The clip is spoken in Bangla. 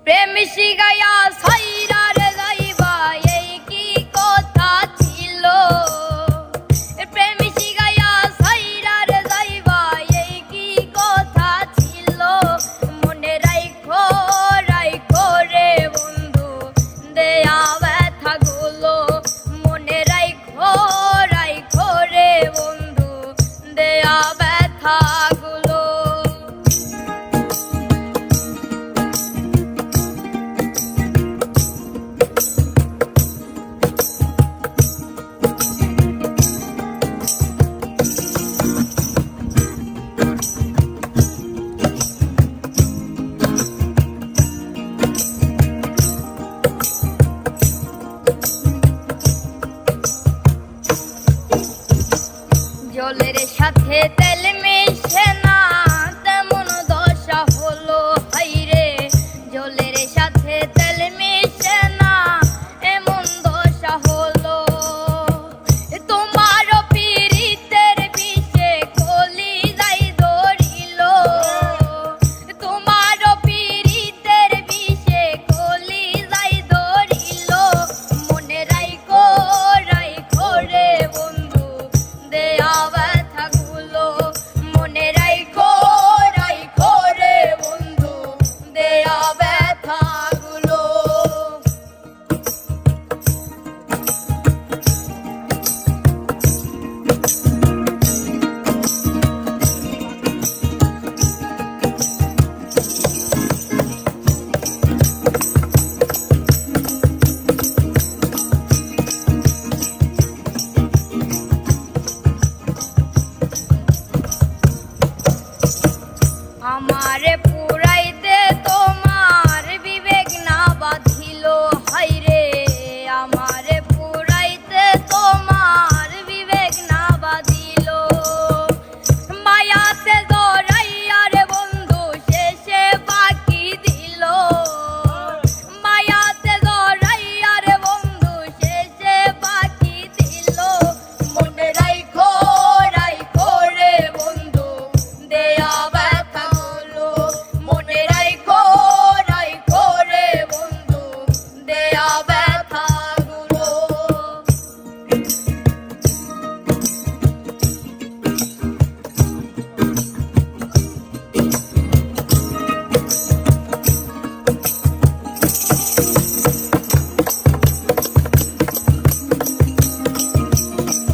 প্রেম শিখাইয়া সাইরার যাইবা এই কি কথা ছিল প্রেম শিখাইয়া সাইরার যাইবা এই কি কথা ছিল মনে রাইখো রাইখো রে বন্ধু দেয়া ব্যথা গুলো মনে রাইখো রাইখো রে বন্ধু দেয়া ব্যথা গুলো জলের সাথে